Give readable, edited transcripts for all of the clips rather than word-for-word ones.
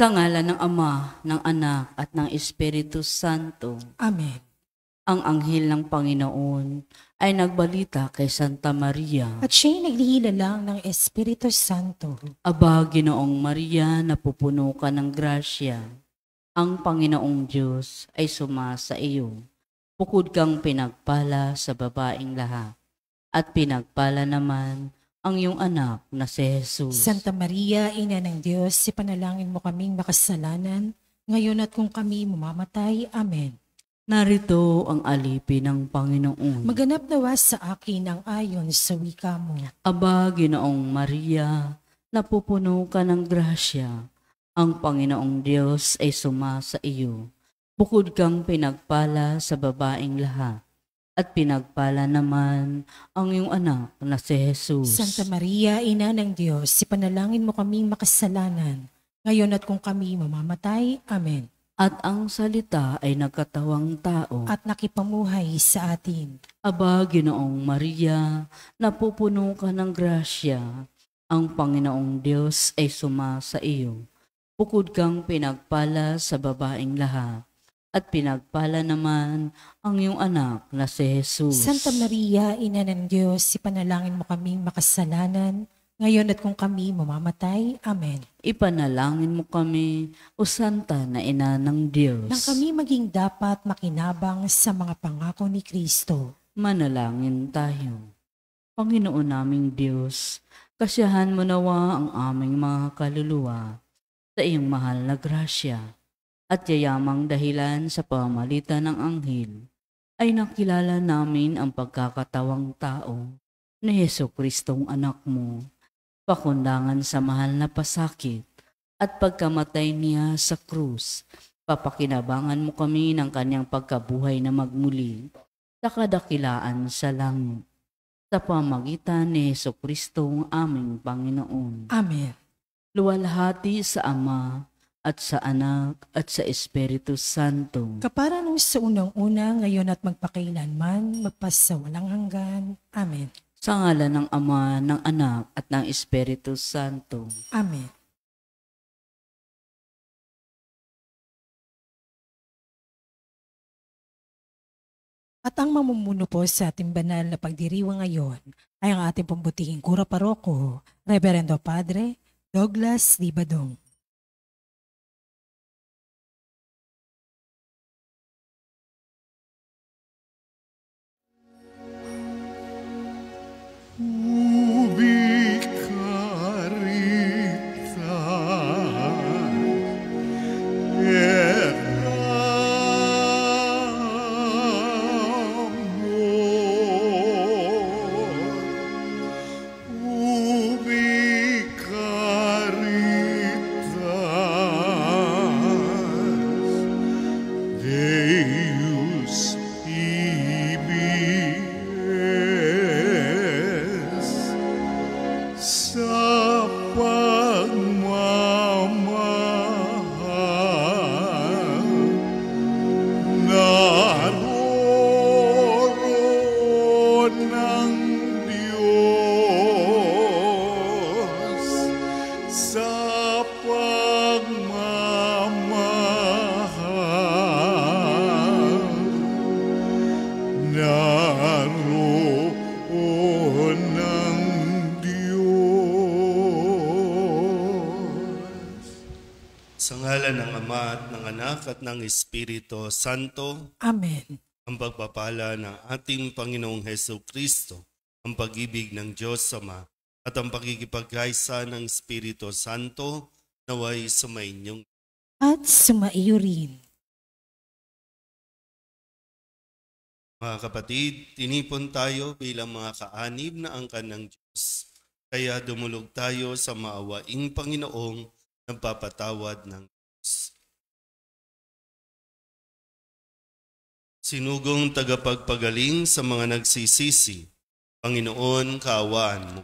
Sa ngalan ng Ama, ng Anak, at ng Espiritu Santo. Amen. Ang anghel ng Panginoon ay nagbalita kay Santa Maria. At siya'y naglihila ng Espiritu Santo. Aba, Ginoong Maria, napupuno ka ng grasya. Ang Panginoong Diyos ay sumasa iyo. Bukod kang pinagpala sa babaeng lahat. At pinagpala naman ang iyong anak na si Jesus. Santa Maria, Ina ng Diyos, ipanalangin mo kaming makasalanan, ngayon at kung kami mamamatay. Amen. Narito ang alipin ng Panginoon. Maganap nawa sa akin ang ayon sa wika mo. Aba, Ginoong Maria, napupuno ka ng grasya. Ang Panginoong Diyos ay sumasa iyo. Bukod kang pinagpala sa babaeng lahat. At pinagpala naman ang iyong anak na si Jesus. Santa Maria, Ina ng Diyos, ipanalangin mo kaming makasalanan, ngayon at kung kami mamamatay. Amen. At ang salita ay nagkatawang tao. At nakipamuhay sa atin. Aba, Ginoong Maria, napupuno ka ng grasya. Ang Panginoong Diyos ay sumasa iyo. Bukod kang pinagpala sa babaeng lahat. At pinagpala naman ang iyong anak na si Jesus. Santa Maria, Ina ng Diyos, ipanalangin mo kaming makasalanan, ngayon at kung kami mamamatay. Amen. Ipanalangin mo kami, O Santa na Ina ng Diyos. Nang kami maging dapat makinabang sa mga pangako ni Kristo. Manalangin tayo. Panginoon naming Diyos, kasiyahan mo nawa ang aming mga kaluluwa sa iyong mahal na grasya. At yayamang dahilan sa pamamagitan ng anghel, ay nakilala namin ang pagkakatawang tao ni Jesucristong anak mo, pakundangan sa mahal na pasakit at pagkamatay niya sa krus. Papakinabangan mo kami ng kanyang pagkabuhay na magmuli sa kadakilaan sa langit, sa pamamagitan ni Jesucristong aming Panginoon. Amen. Luwalhati sa Ama, at sa Anak, at sa Espiritu Santo. Kapara nung sa unang-una, ngayon at magpakailanman, magpasawalang hanggan. Amen. Sa ngalan ng Ama, ng Anak, at ng Espiritu Santo. Amen. At ang mamumuno po sa ating banal na pagdiriwang ngayon ay ang ating pambutihing Kura Paroko, Reverendo Padre Douglas Libadong. Sa ngalan ng Ama at ng Anak at ng Espiritu Santo. Amen. Ang pagpapala ng ating Panginoong Jesucristo, ang pag-ibig ng Diyos Ama, at ang pakikipagkaisa ng Espiritu Santo naway sumainyong. At sumaiyo rin. Mga kapatid, tinipon tayo bilang mga kaanib na angkan ng Diyos. Kaya dumulog tayo sa maawaing Panginoong nagpapatawad ng Diyos. Sinugong tagapagpagaling sa mga nagsisisi, Panginoon, kaawaan mo.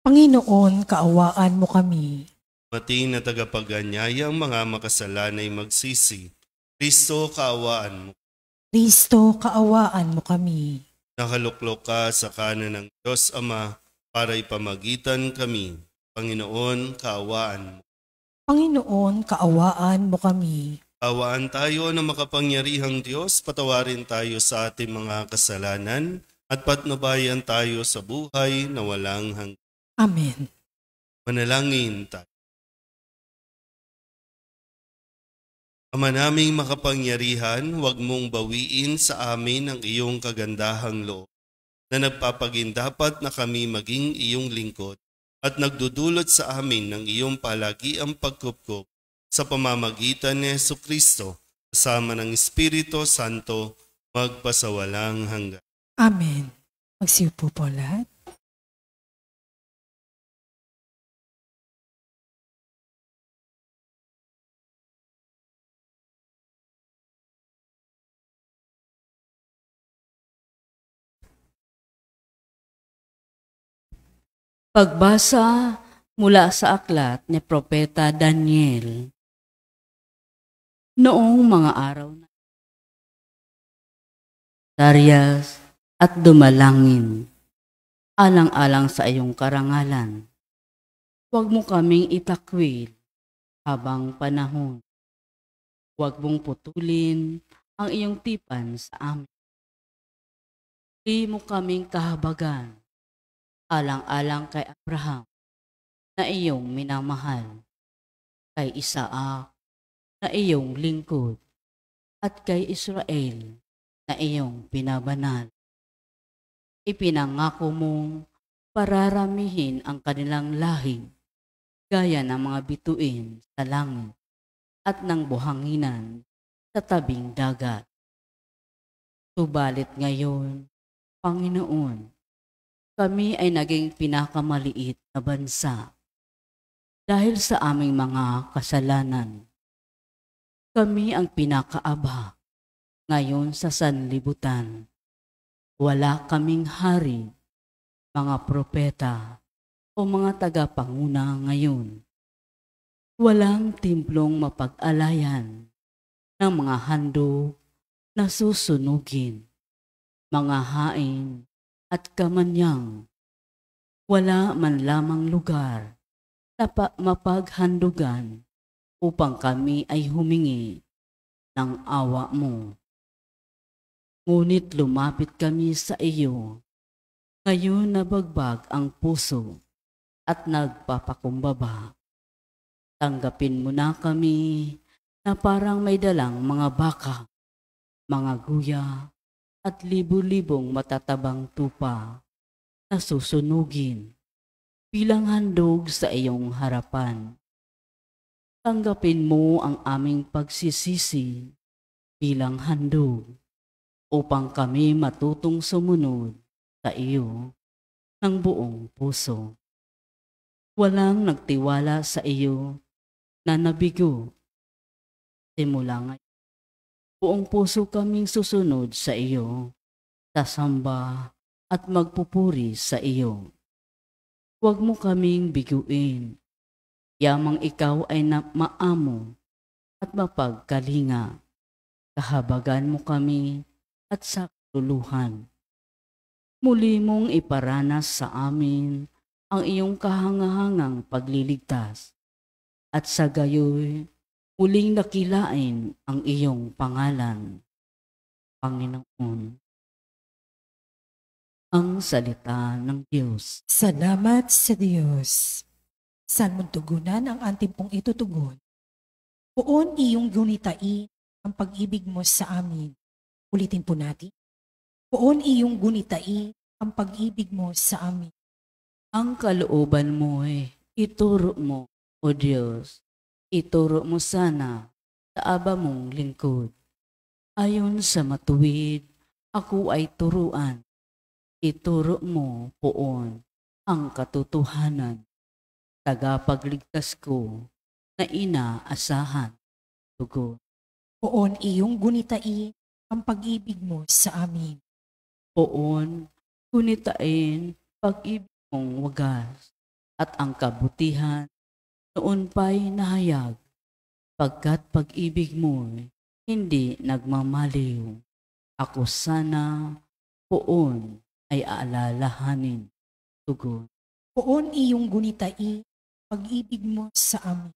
Panginoon, kaawaan mo kami. Mating na tagapaganyaya ang mga makasalanay magsisi, Kristo, kaawaan mo. Kristo, kaawaan mo kami. Nakaluklok ka sa kanan ng Diyos Ama para ipamagitan kami, Panginoon, kaawaan mo. Panginoon, kaawaan mo kami. Awaan tayo ng makapangyarihang Diyos, patawarin tayo sa ating mga kasalanan at patnubayan tayo sa buhay na walang hanggan. Amen. Manalangin tayo. Ama naming makapangyarihan, huwag mong bawiin sa amin ang iyong kagandahang loob na nagpapagindapat na kami maging iyong lingkod at nagdudulot sa amin ng iyong palagiang pagkupkup sa pamamagitan ni Jesucristo kasama ng Espiritu Santo magpasawalang hanggan. Amen. Magsiupo po lahat. Pagbasa mula sa aklat ni Propeta Daniel. Noong mga araw na Darius at dumalangin, alang-alang sa iyong karangalan. Huwag mo kaming itakwil habang panahon. Huwag mong putulin ang iyong tipan sa amin. Di mo kaming kahabagan, alang-alang kay Abraham na iyong minamahal, kay Isaac na iyong lingkod, at kay Israel na iyong binabanal. Ipinangako mong pararamihin ang kanilang lahi gaya ng mga bituin sa langit at ng buhanginan sa tabing dagat. Subalit ngayon, Panginoon, kami ay naging pinakamaliit na bansa dahil sa aming mga kasalanan. Kami ang pinakaaba ngayon sa sanlibutan. Wala kaming hari, mga propeta o mga tagapanguna ngayon. Walang timplong mapag-alayan ng mga handog na susunugin, mga hain at kamanyang. Wala man lamang lugar na mapaghandugan upang kami ay humingi ng awa mo. Ngunit lumapit kami sa iyo, ngayon nabagbag ang puso at nagpapakumbaba. Tanggapin mo na kami na parang may dalang mga baka, mga guya at libu-libong matatabang tupa na susunugin bilang handog sa iyong harapan. Tanggapin mo ang aming pagsisisi bilang handog upang kami matutong sumunod sa iyo ng buong puso. Walang nagtiwala sa iyo na nabigo. Simula ngayon, buong puso kaming susunod sa iyo, sasamba at magpupuri sa iyo. Huwag mo kaming biguin. Yamang ikaw ay maamo at mapagkalinga. Kahabagan mo kami at sa kaluluhan. Muli mong iparanas sa amin ang iyong kahangahangang pagliligtas at sa gayoy muling nakilain ang iyong pangalan. Panginoon. Ang salita ng Diyos. Salamat sa Diyos. Saan mong tugunan ang antimpong itutugon? Poon iyong gunitain ang pag-ibig mo sa amin. Ulitin po natin. Poon iyong gunitain ang pag-ibig mo sa amin. Ang kalooban mo'y ituro mo, O Diyos. Ituro mo sana sa aba mong lingkod. Ayon sa matuwid, ako ay turuan. Ituro mo poon ang katotohanan. Tagapagligtas ko na inaasahan. Tugon. Poon iyong gunitain ang pag-ibig mo sa amin. Poon, gunitain pag-ibig mong wagas at ang kabutihan noon pa'y nahayag, pagkat pag-ibig mo hindi nagmamaliw. Ako sana poon ay aalalahanin. Tugon. Poon iyong gunitain pag-ibig mo sa amin.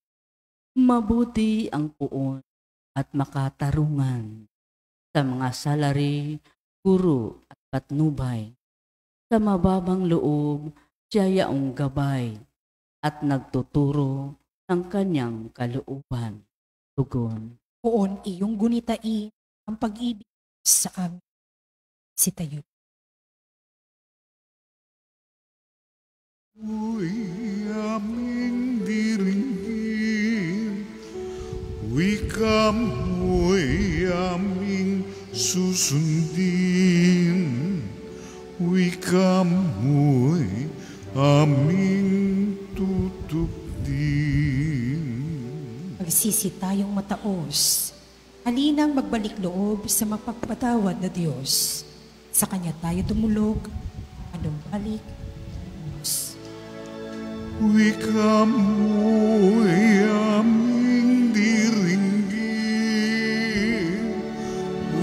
Mabuti ang puon at makatarungan sa mga salari, guro at patnubay. Sa mababang loob, siya yaong gabay at nagtuturo ng kanyang kalooban. Tugon. Poon iyong gunitain ang pag-ibig sa amin. Si tayo. Uy, aming diringgin, wika mo'y aming susundin, wika mo'y aming tutupdin. Magsisi tayong mataos. Halinang magbalik loob sa mapagpatawad na Diyos. Sa Kanya tayo tumulog, anong balik, Diyos. Wika mo'y aming diringgin,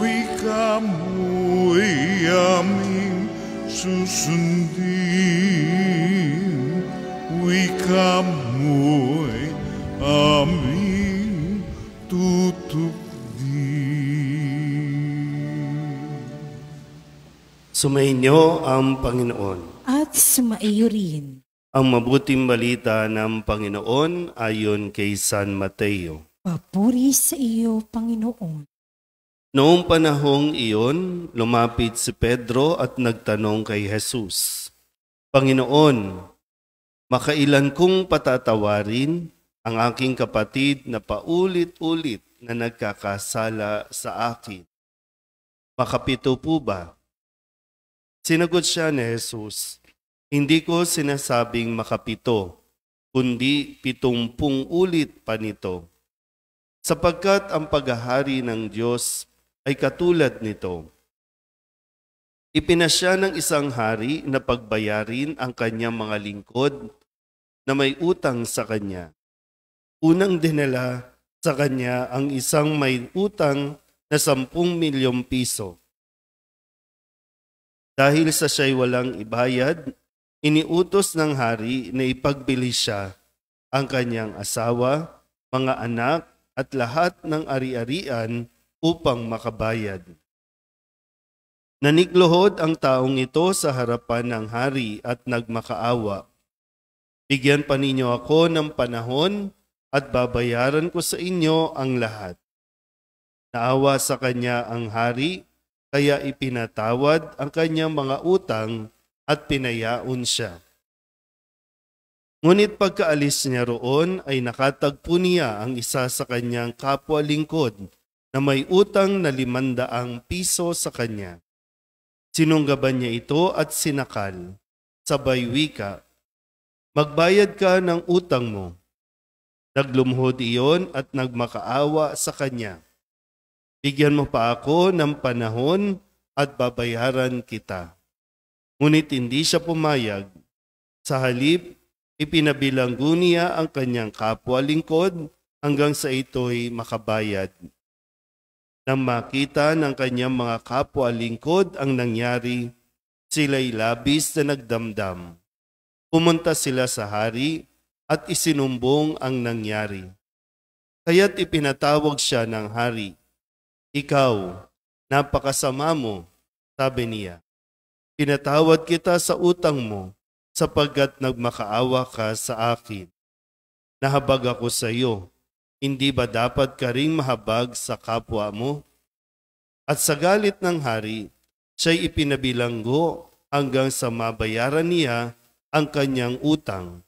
wika mo'y aming susundin, wika mo'y aming tutupdin. Sumainyo ang Panginoon. At sumaiyo rin. Ang mabuting balita ng Panginoon ayon kay San Mateo. Papuri sa iyo, Panginoon. Noong panahong iyon, lumapit si Pedro at nagtanong kay Jesus, Panginoon, makailan kong patatawarin ang aking kapatid na paulit-ulit na nagkakasala sa akin? Makapito po ba? Sinagot siya ni Jesus, hindi ko sinasabing makapito, kundi 70 ulit pa nito. Sapagkat ang paghahari ng Diyos ay katulad nito. Ipinasya ng isang hari na pagbayarin ang kanyang mga lingkod na may utang sa kanya. Unang dinala sa kanya ang isang may utang na 10 milyong piso. Dahil sa siya'y walang ibayad, iniutos ng hari na ipagbili siya ang kanyang asawa, mga anak at lahat ng ari-arian upang makabayad. Nanikluhod ang taong ito sa harapan ng hari at nagmakaawa. Bigyan pa ninyo ako ng panahon at babayaran ko sa inyo ang lahat. Naawa sa kanya ang hari, kaya ipinatawad ang kanyang mga utang at pinayaon siya. Ngunit pagkaalis niya roon ay nakatagpo niya ang isa sa kanyang kapwa lingkod na may utang na 500 piso sa kanya. Sinunggaban niya ito at sinakal. Sabay wika, magbayad ka ng utang mo. Naglumhod iyon at nagmakaawa sa kanya. Bigyan mo pa ako ng panahon at babayaran kita. Ngunit hindi siya pumayag. Sa halip, ipinabilanggo niya ang kanyang kapwa lingkod hanggang sa ito'y makabayad. Nang makita ng kanyang mga kapwa lingkod ang nangyari, sila'y labis na nagdamdam. Pumunta sila sa hari at isinumbong ang nangyari. Kaya't ipinatawag siya ng hari. Ikaw, napakasama mo, sabi niya. Pinatawad kita sa utang mo sapagkat nagmakaawa ka sa akin. Nahabag ako sa iyo, hindi ba dapat ka ring mahabag sa kapwa mo? At sa galit ng hari, siya'y ipinabilanggo hanggang sa mabayaran niya ang kanyang utang.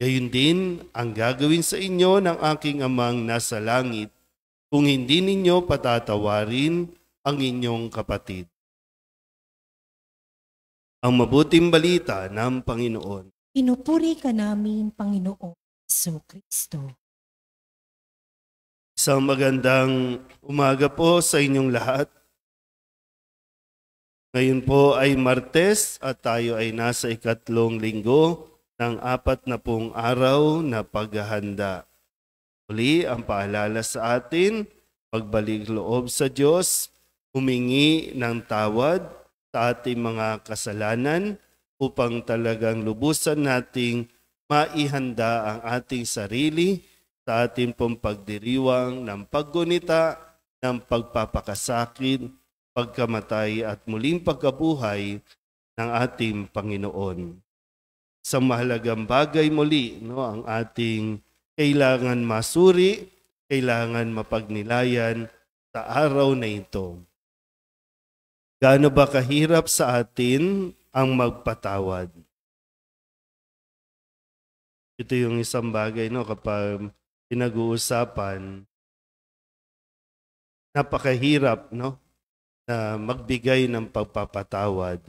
Gayun din ang gagawin sa inyo ng aking amang nasa langit kung hindi ninyo patatawarin ang inyong kapatid. Ang mabuting balita ng Panginoon. Pinupuri ka namin, Panginoon Jesucristo. Isang magandang umaga po sa inyong lahat. Ngayon po ay Martes at tayo ay nasa 3 linggo ng 40 araw na paghahanda. Uli ang paalala sa atin, pagbalik loob sa Diyos, humingi ng tawad sa ating mga kasalanan upang talagang lubusan nating maihanda ang ating sarili sa ating pong pagdiriwang ng paggunita, ng pagpapakasakit, pagkamatay at muling pagkabuhay ng ating Panginoon. Sa mahalagang bagay muli, ang ating kailangan masuri, kailangan mapagnilayan sa araw na ito. Gaano ba kahirap sa atin ang magpatawad? Ito yung isang bagay, kapag pinag-uusapan, napakahirap, na magbigay ng pagpapatawad.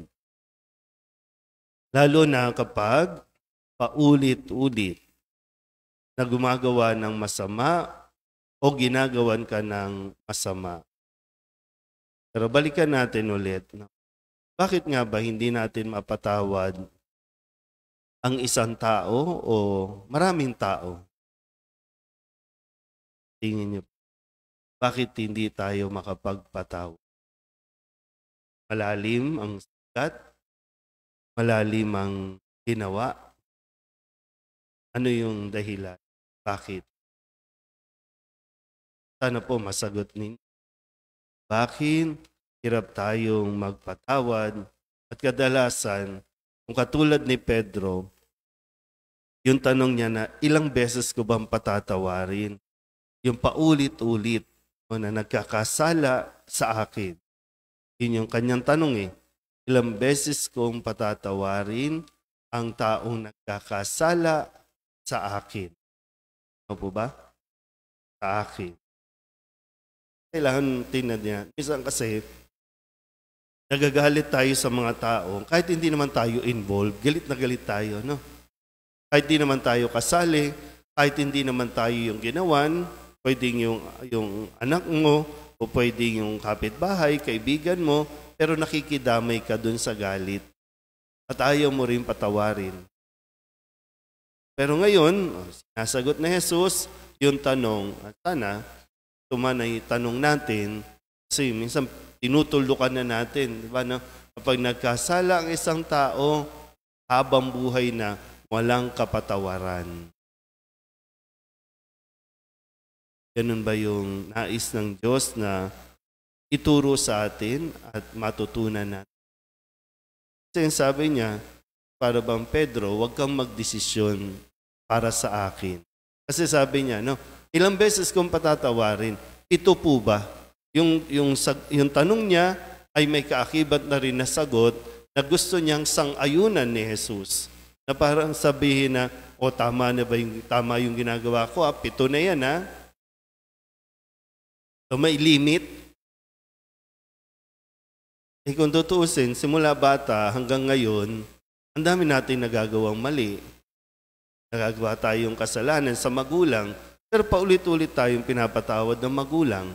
Lalo na kapag paulit-ulit na gumagawa ng masama o ginagawan ka ng masama. Pero balikan natin ulit. Bakit nga ba hindi natin mapatawad ang isang tao o maraming tao? Tingin niyo, bakit hindi tayo makapagpatawad? Malalim ang sugat? Malalim ang ginawa? Ano yung dahilan? Bakit? Sana po masagot ninyo. Bakit hirap tayong magpatawad? At kadalasan, kung katulad ni Pedro, yung tanong niya na, ilang beses ko bang patatawarin? Yung paulit-ulit na nagkakasala sa akin. Yun yung kanyang tanong . Ilang beses kong patatawarin ang taong nagkakasala sa akin. Ano po ba? Sa akin. Kailangan tingnan niya. Minsan kasi, nagagalit tayo sa mga tao. Kahit hindi naman tayo involved, galit na galit tayo. Kahit hindi naman tayo kasali, kahit hindi naman tayo yung ginawan, pwedeng yung anak mo, o pwedeng yung kapitbahay, kaibigan mo, pero nakikidamay ka dun sa galit. At ayaw mo rin patawarin. Pero ngayon, sinasagot na Jesus yung tanong, at sana, tumanay tanong natin, kasi minsan tinutuldukan na natin, di ba? Kapag nagkasala ang isang tao, habang buhay na, walang kapatawaran. Ganun ba yung nais ng Diyos na ituro sa atin at matutunan natin? Kasi sabi niya, para bang Pedro, huwag kang magdesisyon para sa akin. Kasi sabi niya, ilang beses kong patatawarin, ito po ba? Yung tanong niya ay may kaakibat na rin na sagot na gusto niyang sang-ayunan ni Jesus. Na parang sabihin na, tama na ba tama yung ginagawa ko? 7 na yan, So may limit. Kung tutuusin, simula bata hanggang ngayon, ang dami natin nagagawang mali. Nagagawa tayong kasalanan sa magulang, pero paulit-ulit tayong pinapatawad ng magulang.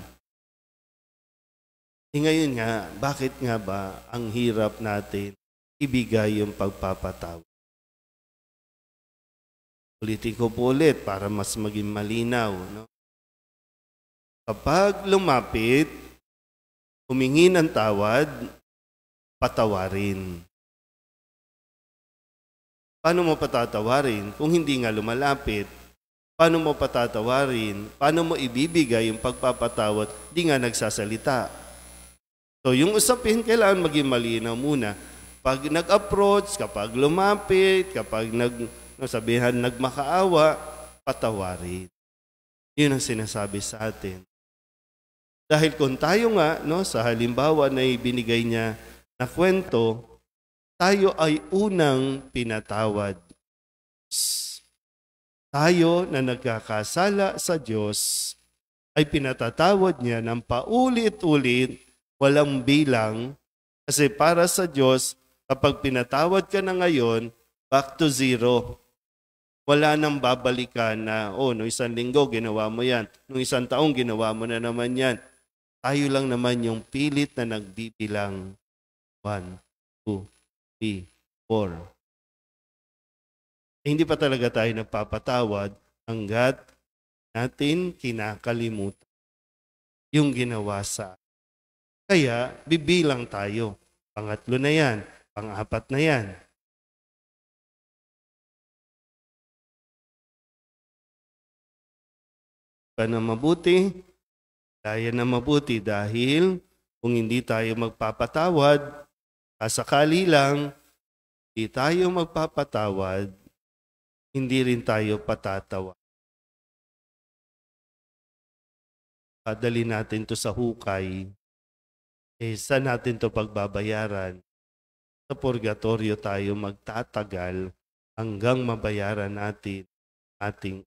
Ngayon nga, bakit nga ba ang hirap natin ibigay yung pagpapatawad? Ulitin ko po ulit para mas maging malinaw. Kapag lumapit, humingi ng tawad, patawarin. Paano mo patatawarin kung hindi nga lumalapit? Paano mo patatawarin? Paano mo ibibigay yung pagpapatawad? Di nga nagsasalita. So yung usapin, kailangan maging malinaw muna. Pag nag-approach, kapag lumapit, kapag sabihan nagmakaawa, patawarin. Yun ang sinasabi sa atin. Dahil kung tayo nga, sa halimbawa na ibinigay niya na kwento, tayo ay unang pinatawad. Tayo na nagkakasala sa Diyos ay pinatatawad niya ng paulit-ulit, walang bilang. Kasi para sa Diyos, kapag pinatawad ka na ngayon, back to zero. Wala nang babalikan na, no isang linggo ginawa mo yan, no isang taong ginawa mo na naman yan. Tayo lang naman yung pilit na nagbibilang 1, 2, 3, 4. Hindi pa talaga tayo nagpapatawad hanggat natin kinakalimutan yung ginawa sa atin. Kaya bibilang tayo. Pangatlo na yan, pang-apat na yan. pa na mabuti, kaya na mabuti dahil kung hindi tayo magpapatawad, kasakali lang, hindi tayo magpapatawad, hindi rin tayo patatawa. Padali natin to sa hukay, saan natin to pagbabayaran? Sa purgatorio tayo magtatagal hanggang mabayaran natin ating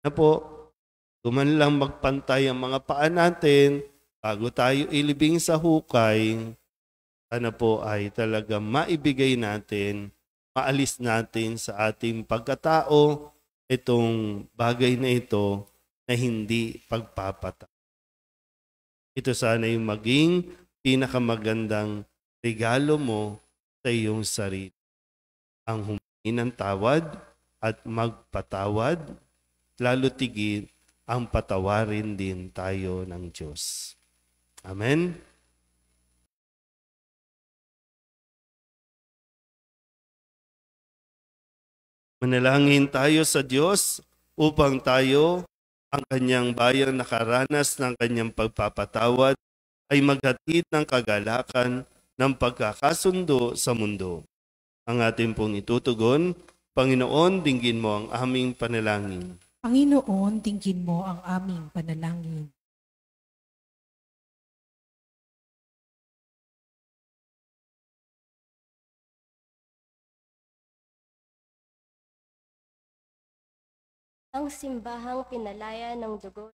na po, kuman lang magpantay ang mga paa natin bago tayo ilibing sa hukay, sana po ay talaga maibigay natin, maalis natin sa ating pagkatao itong bagay na ito na hindi pagpapata. Ito sana yung maging pinakamagandang regalo mo sa iyong sarili. Ang humingi ng tawad at magpatawad, lalo tigit ang patawarin din tayo ng Diyos. Amen? Manalangin tayo sa Diyos upang tayo, ang kanyang bayang nakaranas ng kanyang pagpapatawad, ay maghatid ng kagalakan ng pagkakasundo sa mundo. Ang ating pong itutugon, Panginoon, dinggin mo ang aming panalangin. Panginoon, dinggin mo ang aming panalangin. Ang simbahang pinalaya ng dugo,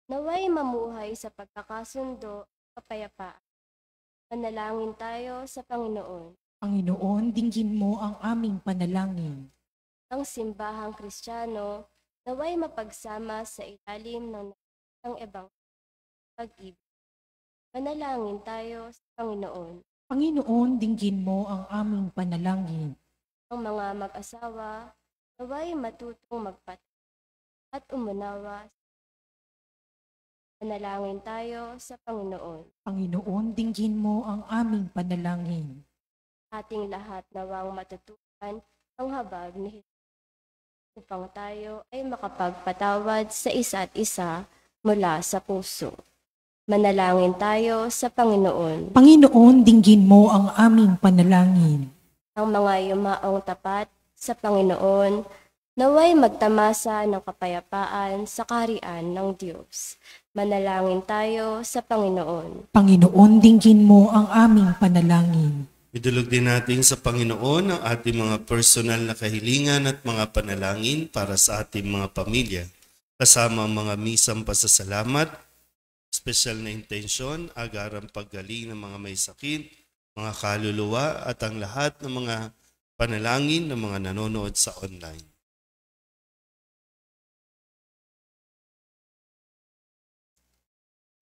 naway mamuhay sa pagkakasundo at kapayapaan. Manalangin tayo sa Panginoon. Panginoon, dinggin mo ang aming panalangin. Ang simbahang Kristiyano, naway mapagsama sa ilalim ng ebang pag-ibig. Manalangin tayo sa Panginoon. Panginoon, dinggin mo ang aming panalangin. Ang mga mag-asawa, naway matutong magpatawad at umunawa. Manalangin tayo sa Panginoon. Panginoon, dinggin mo ang aming panalangin. Ating lahat nawang matutukan ang habag ni Jesus upang tayo ay makapagpatawad sa isa't isa mula sa puso. Manalangin tayo sa Panginoon. Panginoon, dinggin mo ang aming panalangin. Ang mga yumaong tapat sa Panginoon, naway magtamasa ng kapayapaan sa kaharian ng Diyos. Manalangin tayo sa Panginoon. Panginoon, dinggin mo ang aming panalangin. Idulog din natin sa Panginoon ang ating mga personal na kahilingan at mga panalangin para sa ating mga pamilya. Kasama ang mga misang pasasalamat, special na intensyon, agarang paggaling ng mga may sakit, mga kaluluwa at ang lahat ng mga panalangin ng mga nanonood sa online.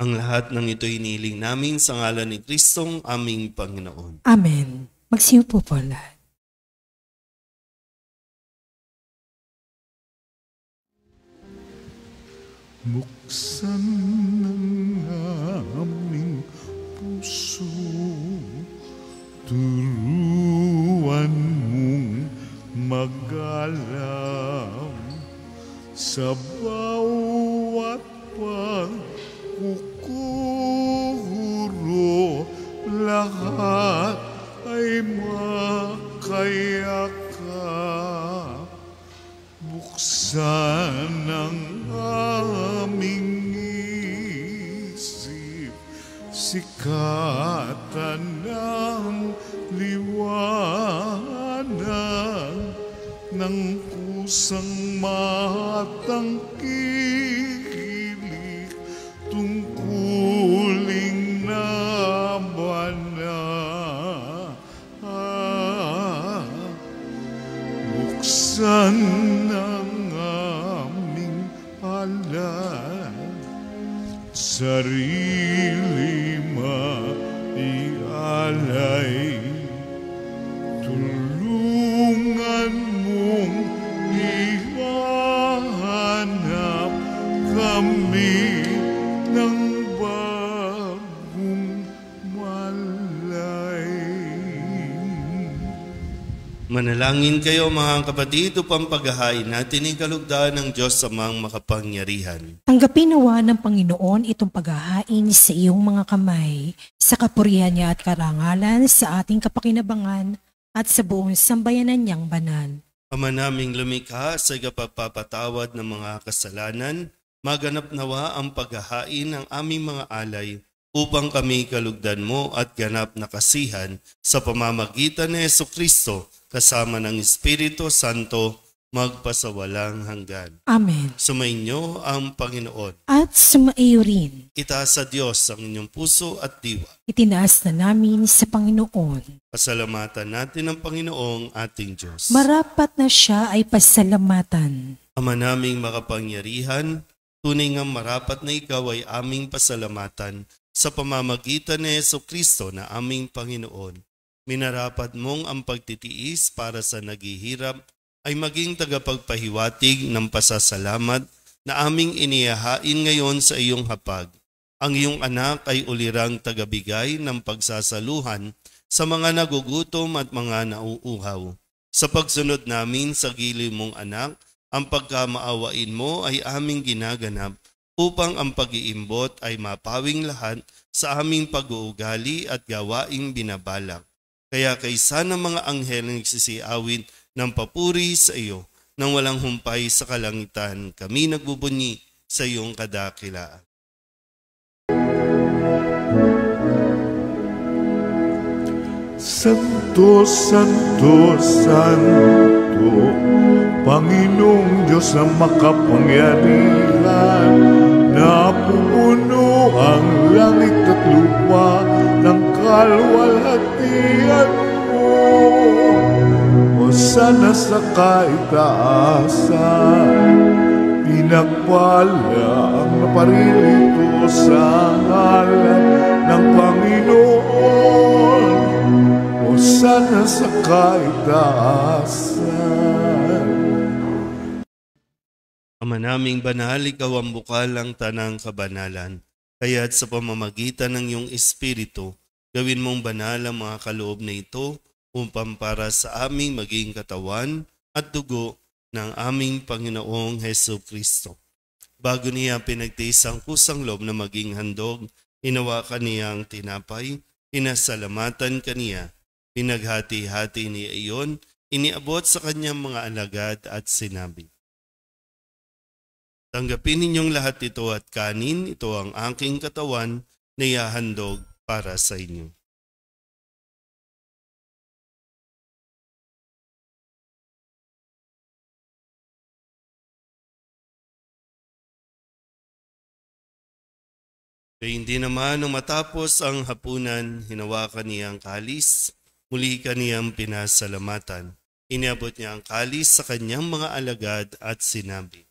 Ang lahat ng ito hiniling namin sa ngalan ni Kristong aming Panginoon. Amen. Magsiupo po lahat. Buksan ng aming puso, turuan mong mag-alam sa bawat pagkukuro, lahat ay makayakap. Buksan ang aming isip, sikatan ng liwanag ng kusang matangkilik, tungkuling nabanal. Buksan ang aming palad, sarili maialay, tulungan mong ihanap kami ng bagong malay. Manalangin Manalangin kayo mga kapatid upang paghahain natin ang kalugdan ng Diyos Amang makapangyarihan. Tanggapin nawa ng Panginoon itong paghahain sa iyong mga kamay, sa kapurihan niya at karangalan sa ating kapakinabangan at sa buong sambayanan niyang banal. Ama naming lumikha sa ikapagpapatawad ng mga kasalanan, maganap nawa ang paghahain ng aming mga alay upang kami kalugdan mo at ganap na kasihan sa pamamagitan ni Jesucristo kasama ng Espiritu Santo magpasawalang hanggan. Amen. Sumainyo ang Panginoon. At sumaiyo rin, Itaas sa Diyos ang inyong puso at diwa. itinaas na namin sa Panginoon. Pasalamatan natin ang Panginoong ating Diyos. Marapat na siya ay pasalamatan. Ama naming makapangyarihan, tunay nga marapat na ikaw ay aming pasalamatan sa pamamagitan ni Jesucristo na aming Panginoon. Minarapat mong ang pagtitiis para sa naghihirap ay maging tagapagpahiwatig ng pasasalamat na aming inihahain ngayon sa iyong hapag. Ang iyong anak ay ulirang tagabigay ng pagsasaluhan sa mga nagugutom at mga nauuhaw. Sa pagsunod namin sa giliw mong anak, ang pagkamaawain mo ay aming ginaganap upang ang pag-iimbot ay mapawing lahat sa aming pag-uugali at gawaing binabalak. Kaya kaysa ng mga anghel na nagsisiawin ng papuri sa iyo, nang walang humpay sa kalangitan, kami nagbubunyi sa iyong kadakilaan. Santo, Santo, Santo, Panginoong Diyos ang makapangyarihan, napupuno ang langit at lupa ng kalwalhatian mo. Hosana sa kaitaasan, pinagpala ang naparirito sa ngalan ng Panginoon. Hosana sa kaitaasan. Ama naming banal, ikaw ang bukal ng tanang kabanalan. Kaya't sa pamamagitan ng iyong Espiritu, gawin mong banal ang mga kaloob na ito upang para sa aming maging katawan at dugo ng aming Panginoong Hesus Kristo. Bago niya pinagtiis ang kusang loob na maging handog, hinawakan niya ang tinapay, pinasalamatan kaniya, pinaghati-hati niya iyon, iniabot sa kanyang mga alagad at sinabi, tanggapin ninyong lahat ito at kanin, ito ang aking katawan na ihahandog para sa inyo. Kaya hindi naman nung matapos ang hapunan, hinawakan niya ang kalis, muli kaniyang pinasalamatan. Iniabot niya ang kalis sa kanyang mga alagad at sinabi,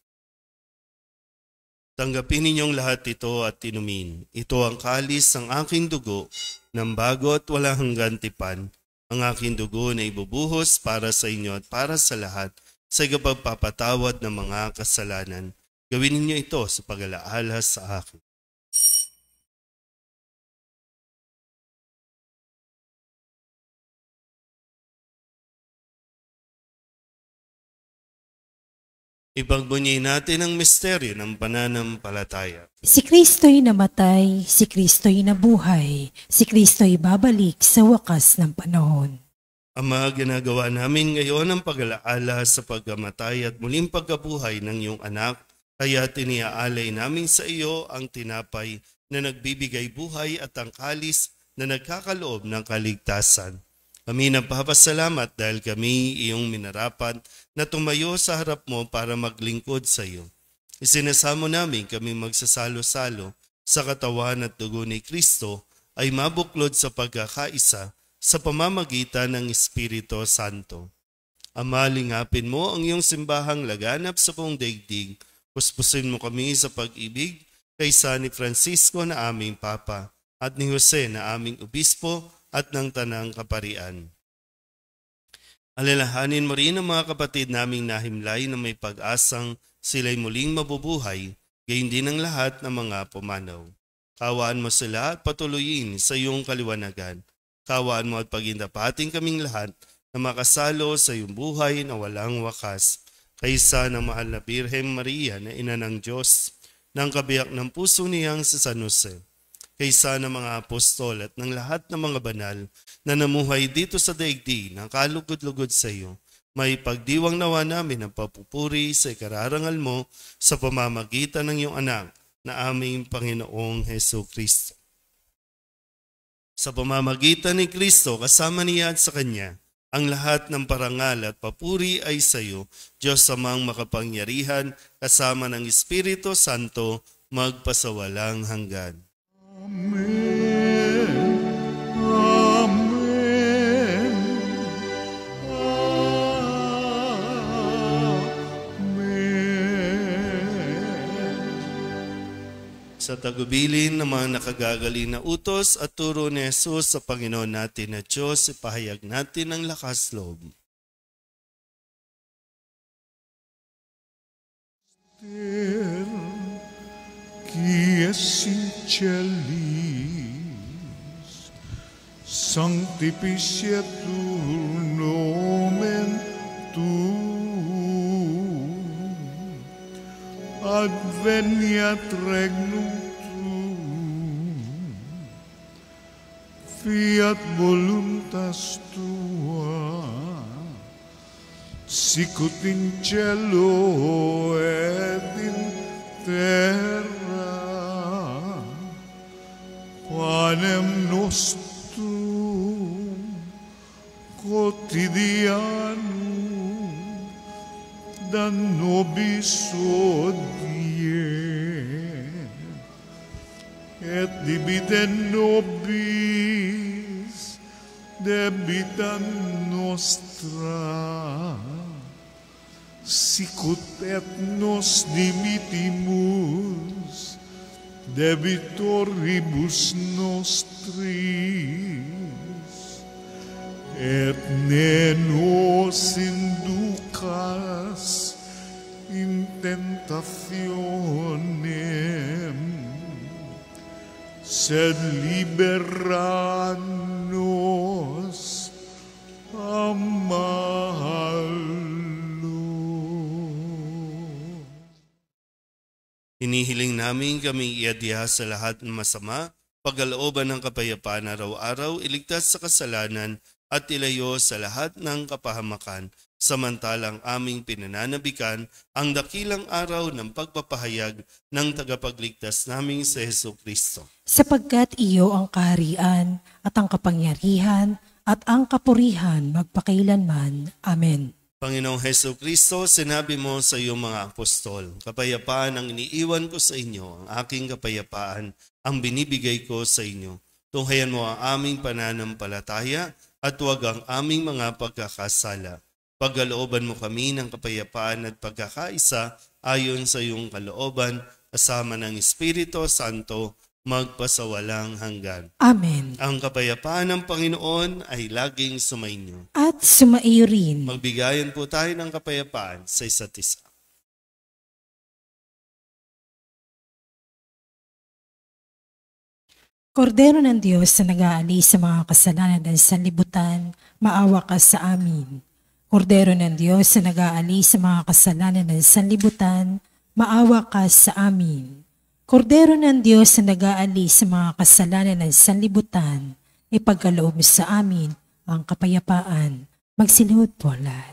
tanggapin ninyong lahat ito at inumin. Ito ang kalis ng aking dugo, ng bago at walang hanggang tipan. Ang aking dugo na ibubuhos para sa inyo at para sa lahat sa ikapagpapatawad ng mga kasalanan. Gawin ninyo ito sa pag-alaala sa akin. Ipagbunyi natin ang misteryo ng pananampalataya. Si Kristo'y namatay, si Kristo'y nabuhay, si Kristo'y babalik sa wakas ng panahon. Ama, ginagawa namin ngayon ang pag-alaala sa pagkamatay at muling pagkabuhay ng iyong anak, kaya tiniaalay namin sa iyo ang tinapay na nagbibigay buhay at ang kalis na nagkakaloob ng kaligtasan. Kami nagpapasalamat dahil kami iyong minarapat na tumayo sa harap mo para maglingkod sa iyo. Isinasamo namin kami magsasalo-salo sa katawan at dugo ni Kristo ay mabuklod sa pagkakaisa sa pamamagitan ng Espiritu Santo. Ama, lingapin mo ang iyong simbahang laganap sa buong daigdig. Puspusin mo kami sa pag-ibig kaysa ni Francisco na aming Papa at ni Jose na aming Obispo at ng Tanang Kaparian. Alalahanin mo rin ang mga kapatid naming nahimlay na may pag-asang sila'y muling mabubuhay, gayon din ang lahat ng mga pumanaw. Kawaan mo sila at patuloyin sa iyong kaliwanagan. Kawaan mo at pagindapating kaming lahat na makasalo sa iyong buhay na walang wakas, kaysa ng mahal na Birhen Maria na ina ng Diyos, ng kabiyak ng puso niyang si San Jose, kaysa ng mga apostol at ng lahat ng mga banal na namuhay dito sa daigdig ng kalugod-lugod sa iyo, may pagdiwang nawa namin ang papupuri sa ikararangal mo sa pamamagitan ng iyong anak na aming Panginoong Heso Kristo. Sa pamamagitan ni Kristo, kasama niya at sa Kanya, ang lahat ng parangal at papuri ay sa iyo, Diyos Amang makapangyarihan, kasama ng Espiritu Santo, magpasawalang hanggan. Amen. Amen. Amen. Sa tagubilin ng mga nakagagaling na utos at turo ni Jesus sa Panginoon natin na Diyos, ipahayag natin ang lakas loob. Qui es in celis, sanctificetur nomen tuum, adveniat regnum tuum, fiat voluntas tua, sicut in cielo et in terra. Panem nostrum quotidianum da nobis hodie, et debite nobis debita nostra, sicut et nos dimitimus debitoribus nostris, et ne nos inducas in tentationem, sed libera nos a malo. Hinihiling namin kami iadya sa lahat ng masama, pagkalooban ng kapayapaan araw-araw, iligtas sa kasalanan at ilayo sa lahat ng kapahamakan, samantalang aming pinananabikan ang dakilang araw ng pagpapahayag ng tagapagligtas naming si Heso Kristo. Sapagkat iyo ang kaharian at ang kapangyarihan at ang kapurihan magpakailanman. Amen. Panginoong Heso Kristo, sinabi mo sa iyong mga apostol, kapayapaan ang iniiwan ko sa inyo, ang aking kapayapaan ang binibigay ko sa inyo. Tunghayan mo ang aming pananampalataya at huwag ang aming mga pagkakasala. Pagkalooban mo kami ng kapayapaan at pagkakaisa ayon sa iyong kalooban, kasama ng Espiritu Santo, magpasawalang hanggan. Amen. Ang kapayapaan ng Panginoon ay laging sumainyo. At sumaiyo rin. Magbigayan po tayo ng kapayapaan sa isa't isa. Kordero ng Diyos na nag-aalis sa mga kasalanan ng sanlibutan, maawa ka sa amin. Kordero ng Diyos na nag-aalis sa mga kasalanan ng sanlibutan, maawa ka sa amin. Kordero ng Diyos na nag-aalis sa mga kasalanan ng sanlibutan, ipagkaloob sa amin ang kapayapaan. Magsiluhod po lahat.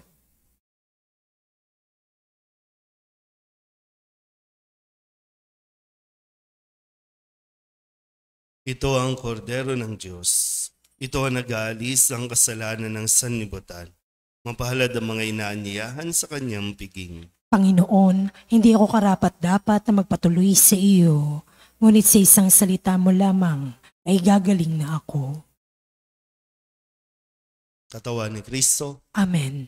Ito ang kordero ng Diyos. Ito ang nag-aalis ang kasalanan ng sanlibutan. Mapalad ang mga inaanyayahan sa kanyang piging. Panginoon, hindi ako karapat-dapat na magpatuloy sa iyo, ngunit sa isang salita mo lamang ay gagaling na ako. Katawan ni Kristo. Amen.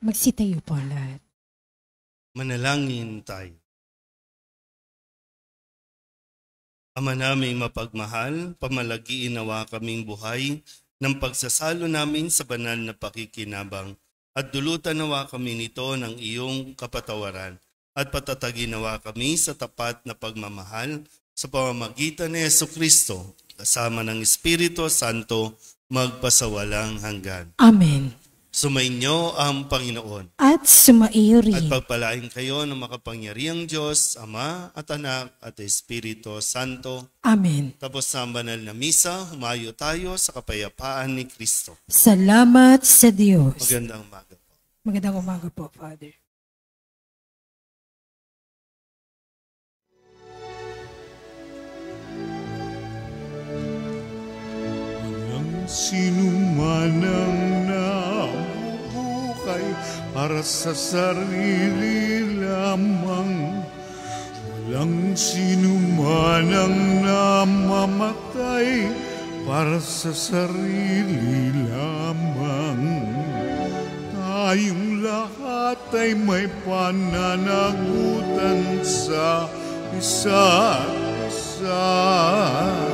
Magsitayo po lahat. Manalangin tayo. Ama naming mapagmahal, pamalagiin nawa kaming buhay ng pagsasalo namin sa banal na pakikinabang at dulutan nawa kami nito ng iyong kapatawaran at patatagin nawa kami sa tapat na pagmamahal sa pamamagitan ni Jesucristo kasama ng Espiritu Santo magpasawalang hanggan. Amen. Sumainyo ang Panginoon. At sumaiyo At rin. pagpalain kayo ng makapangyarihang Diyos, Ama at Anak at Espiritu Santo. Amen. Tapos sa banal na misa, humayo tayo sa kapayapaan ni Kristo. Salamat sa Diyos. Magandang umaga po. Magandang umaga po, Father. Walang sinuman ang nabubuhay para sa sarili lamang. Walang sinuman ang namamatay para sa sarili lamang. Tayong lahat ay may pananagutan sa isa't isa.